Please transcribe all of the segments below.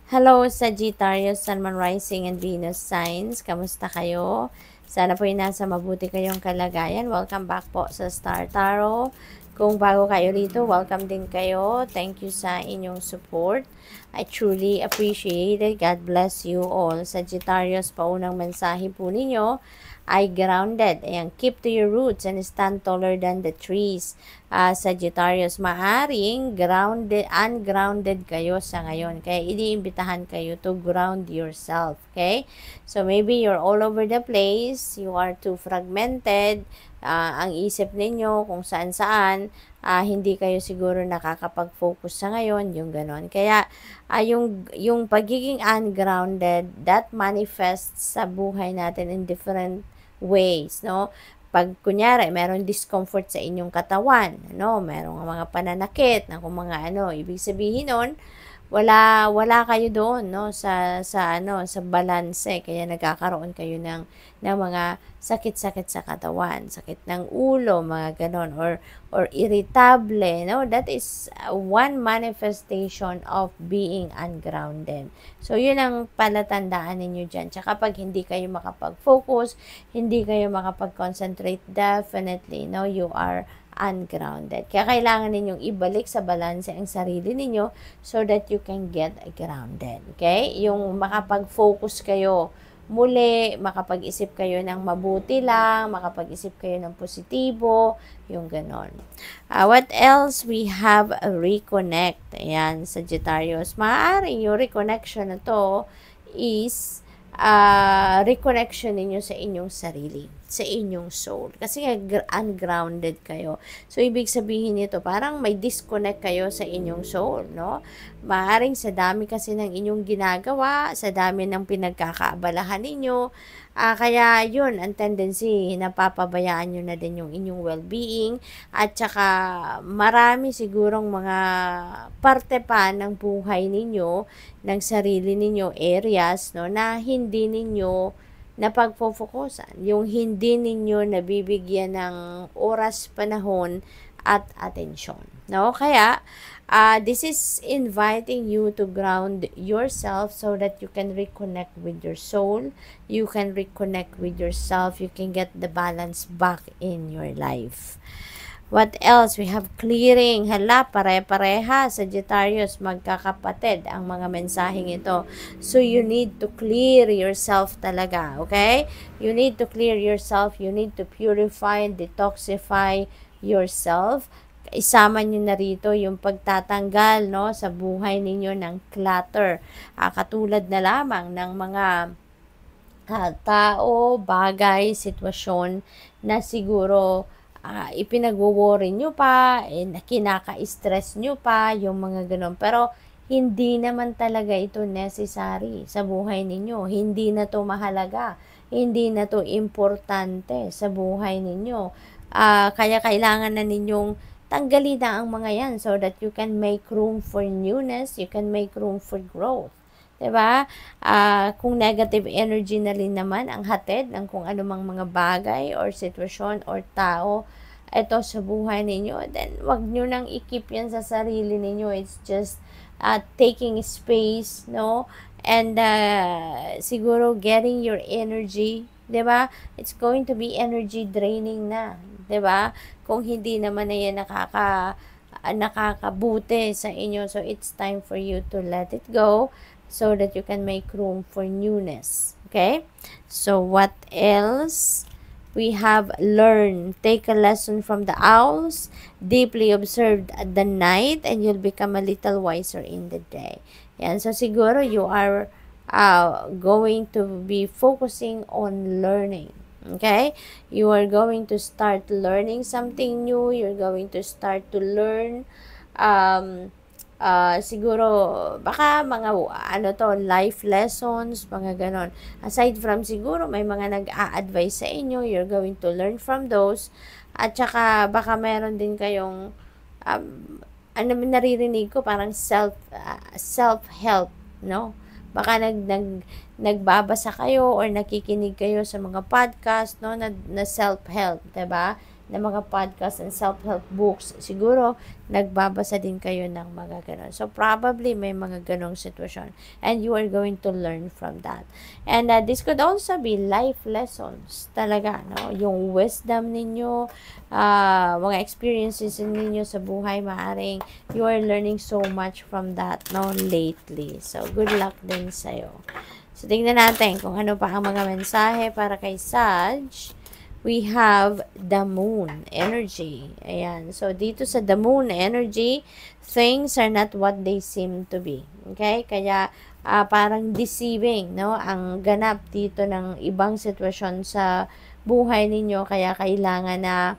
Hello, Sagittarius, Sun, Moon, Rising, and Venus signs. Kamusta kayo? Sana po nasa mabuti kayong kalagayan. Welcome back po sa Star Tarot. Kung bago kayo rito, welcome din kayo. Thank you sa inyong support. I truly appreciate it. God bless you all. Sagittarius, paunang mensahe po ninyo ay grounded. Ayan, keep to your roots and stand taller than the trees. Sagittarius, maaring ungrounded kayo sa ngayon. Kaya iniimbitahan kayo to ground yourself. Okay? So maybe you're all over the place. You are too fragmented. Ang isip ninyo kung saan-saan. Hindi kayo siguro nakakapag-focus sa ngayon. Yung ganon. Kaya yung pagiging ungrounded, that manifests sa buhay natin in different ways, no? Pag kunyari meron discomfort sa inyong katawan, ano, merong mga pananakit, na kung mga ibig sabihin nun, wala kayo doon, no, sa balanse, kaya nagkakaroon kayo ng mga sakit-sakit sa katawan, sakit ng ulo, mga ganon, or irritable, no. That is one manifestation of being ungrounded. So yun ang palatandaan ninyo dyan. Tsaka pag hindi kayo makapag-focus, hindi kayo makapag-concentrate, definitely, no, you are ungrounded. Kaya kailangan ninyong ibalik sa balanse ang sarili ninyo so that you can get grounded. Okay? Yung makapag-focus kayo muli, makapag-isip kayo ng mabuti lang, makapag-isip kayo ng positibo, yung ganon. What else? We have a reconnect. Ayan, Sagittarius. Maaaring yung reconnection na to is reconnection ninyo sa inyong sarili, sa inyong soul. Kasi ungrounded kayo. So, ibig sabihin nito, parang may disconnect kayo sa inyong soul, no? Maaring sa dami kasi ng inyong ginagawa, sa dami ng pinagkakaabalahan ninyo, kaya yun, ang tendency, napapabayaan nyo na din yung inyong well-being, at saka marami sigurong mga parte pa ng buhay ninyo, ng sarili ninyo areas, no, na hindi ninyo napagpo-focusan, yung hindi ninyo nabibigyan ng oras, panahon, at atensyon, no? Kaya this is inviting you to ground yourself so that you can reconnect with your soul, you can reconnect with yourself, you can get the balance back in your life. What else? We have clearing. Hala, pare-pareha, Sagittarius, magkakapatid ang mga mensaheng ito. So, you need to clear yourself talaga, okay? You need to clear yourself. You need to purify and detoxify yourself. Isama nyo na rito yung pagtatanggal, no, sa buhay ninyo ng clutter. Katulad na lamang ng mga tao, bagay, sitwasyon na siguro ipinag-worry nyo pa, kinaka-stress nyo pa, yung mga ganun. Pero, hindi naman talaga ito necessary sa buhay ninyo. Hindi na to mahalaga. Hindi na to importante sa buhay ninyo. Kaya kailangan na ninyong tanggalin na ang mga yan so that you can make room for newness, you can make room for growth. Diba? Kung negative energy na rin naman ang hatid ng kung anumang mga bagay or sitwasyon or tao ito sa buhay ninyo, then wag nyo nang i-keep yan sa sarili ninyo. It's just taking space, no? And siguro getting your energy, diba? It's going to be energy draining na, diba? Kung hindi naman na yan nakakabuti sa inyo. So, it's time for you to let it go so that you can make room for newness. Okay? So, what else? We have learn. Take a lesson from the owls. Deeply observe the night and you'll become a little wiser in the day. Yan. So, siguro you are going to be focusing on learning. Okay? You are going to start learning something new. You're going to start to learn siguro baka mga life lessons, mga ganon. Aside from siguro may mga nag-a-advise sa inyo, you're going to learn from those. At saka baka meron din kayong naririnig ko parang self-help, no? Baka nagbabasa kayo or nakikinig kayo sa mga podcast, no, na self-help, 'di ba? na mga podcast and self-help books, siguro nagbabasa din kayo ng mga ganon. So, probably may mga ganong sitwasyon and you are going to learn from that. And this could also be life lessons talaga, no? Yung wisdom ninyo, mga experiences ninyo sa buhay, maaring you are learning so much from that, no, lately. So, good luck din sa'yo. So, tingnan natin kung ano pa ang mga mensahe para kay Sag. We have the moon energy. Ayan. So, dito sa the moon energy, things are not what they seem to be. Okay? Kaya, parang deceiving, no? Ang ganap dito ng ibang sitwasyon sa buhay ninyo. Kaya, kailangan na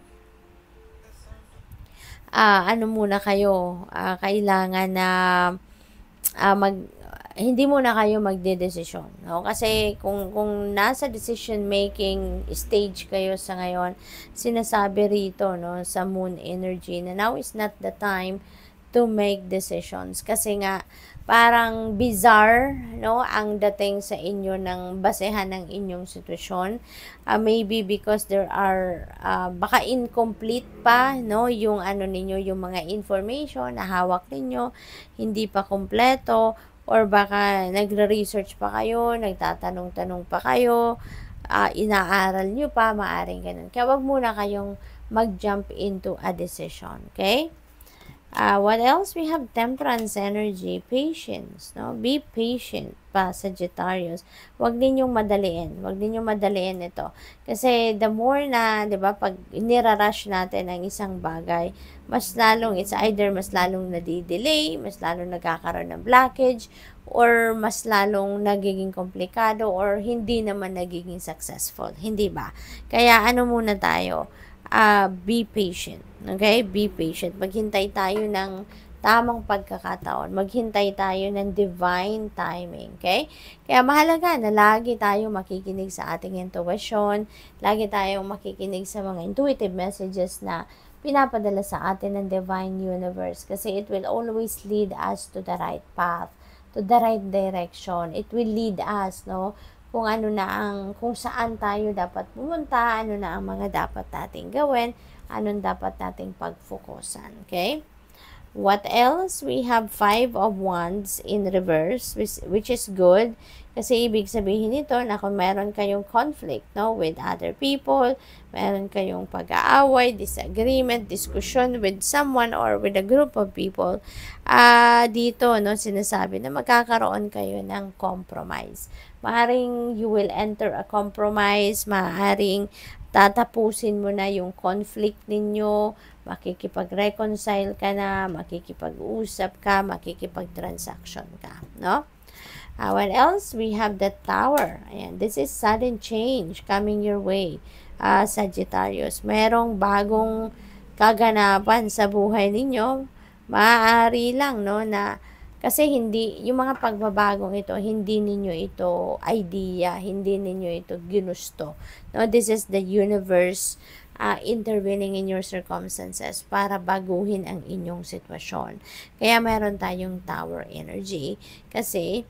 ano muna kayo, kailangan na hindi muna kayo magdedesisyon, no? Kasi kung nasa decision making stage kayo sa ngayon, sinasabi rito, no, sa moon energy na now is not the time to make decisions kasi nga parang bizarre, no, ang dating sa inyo ng basehan ng inyong sitwasyon. Maybe because there are baka incomplete pa, no, yung ano ninyo, yung mga information na hawak ninyo, hindi pa kompleto, or baka nagre-research pa kayo, nagtatanong-tanong pa kayo, inaaral nyo pa, maaring ganun. Kaya wag muna kayong mag-jump into a decision, okay? What else? We have temperance energy, patience, no? Be patient pa, Sagittarius. Huwag ninyong madaliin. Huwag ninyong madaliin ito. Kasi the more na, di ba, pag nirarush natin ang isang bagay, mas lalong, it's either mas lalong nadidelay, mas lalong nagkakaroon ng blockage, or mas lalong nagiging komplikado, or hindi naman nagiging successful. Hindi ba? Kaya ano muna tayo? Be patient. Okay? Be patient. Maghintay tayo ng tamang pagkakataon. Maghintay tayo ng divine timing. Okay? Kaya mahalaga na lagi tayo makikinig sa ating intuition. Lagi tayong makikinig sa mga intuitive messages na pinapadala sa atin ng divine universe. Kasi it will always lead us to the right path, to the right direction. It will lead us, no, kung ano na kung saan tayo dapat pumunta, ano na ang mga dapat nating gawin, anong dapat nating pagfokusan. Okay? What else? We have 5 of Wands in reverse, which is good. Kasi ibig sabihin nito na kung meron kayong conflict, no, with other people, meron kayong pag-aaway, disagreement, discussion with someone or with a group of people, dito, no, sinasabi na magkakaroon kayo ng compromise. Maaring you will enter a compromise, maaring tatapusin mo na yung conflict ninyo, makikipag-reconcile ka na, makikipag-usap ka, makikipag-transaction ka, no? What else? We have the Tower. Ayan, this is sudden change coming your way, Sagittarius. Merong bagong kaganapan sa buhay ninyo. Maaari lang, no, na kasi hindi, yung mga pagbabagong ito, hindi ninyo ito idea, hindi ninyo ito ginusto. No, this is the universe intervening in your circumstances para baguhin ang inyong sitwasyon. Kaya meron tayong Tower energy kasi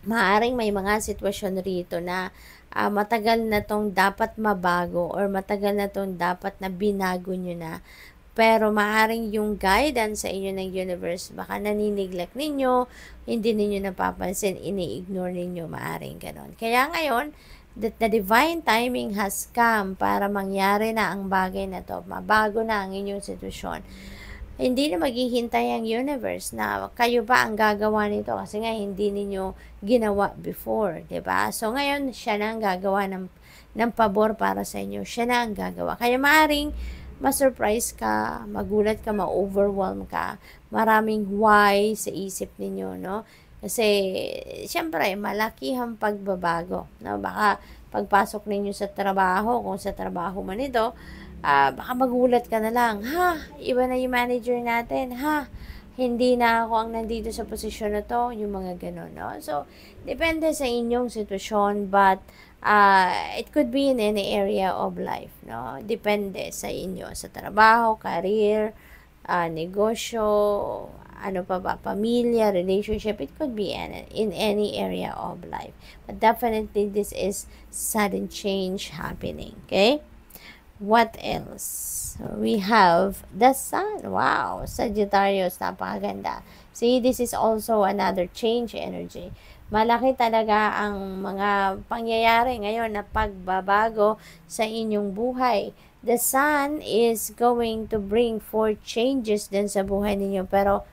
maaring may mga sitwasyon rito na matagal na tong dapat mabago or matagal na tong dapat na binago nyo na. Pero maaring yung guidance sa inyo ng universe, baka naniniglect ninyo, hindi ninyo napapansin, ini-ignore ninyo, maaring ganon. Kaya ngayon, that the divine timing has come para mangyari na ang bagay na to, mabago na ang inyong sitwasyon. Hindi na maghihintay ang universe na kayo ba ang gagawa nito kasi nga hindi ninyo ginawa before, 'di ba? So ngayon siya na ang gagawa ng pabor para sa inyo. Siya na ang gagawa. Kaya maaring ma-surprise ka, magulat ka, ma-overwhelm ka. Maraming why sa isip ninyo, no? Kasi syempre malaki ang pagbabago, no? Baka pagpasok ninyo sa trabaho, kung sa trabaho man ito, baka magulat ka na lang, iba na yung manager natin, hindi na ako ang nandito sa posisyon na to, yung mga ganun, no? So, depende sa inyong sitwasyon, but it could be in any area of life, no? Depende sa inyo, sa trabaho, career, negosyo, ano pa ba, pamilya, relationship, it could be in any area of life. But definitely, this is sudden change happening, okay? What else? We have the sun. Wow, Sagittarius, napakaganda. See, this is also another change energy. Malaki talaga ang mga pangyayari ngayon na pagbabago sa inyong buhay. The sun is going to bring forth changes din sa buhay ninyo, pero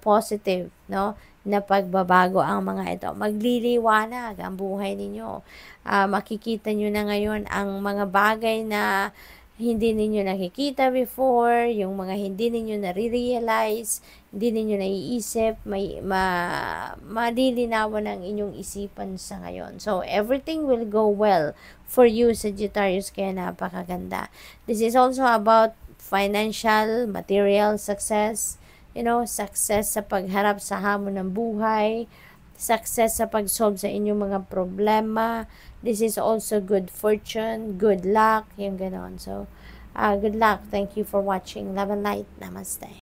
positive, no? Na pagbabago ang mga ito. Magliliwanag ang buhay ninyo. Makikita nyo na ngayon ang mga bagay na hindi ninyo nakikita before, yung mga hindi ninyo nare-realize, hindi ninyo naiisip, malilinawan ang inyong isipan sa ngayon. So, everything will go well for you, Sagittarius, kaya napakaganda. This is also about financial, material success, success sa pagharap sa hamon ng buhay, success sa pag-solve sa inyong mga problema. This is also good fortune, good luck, yung ganon. So, good luck. Thank you for watching. Love and light. Namaste.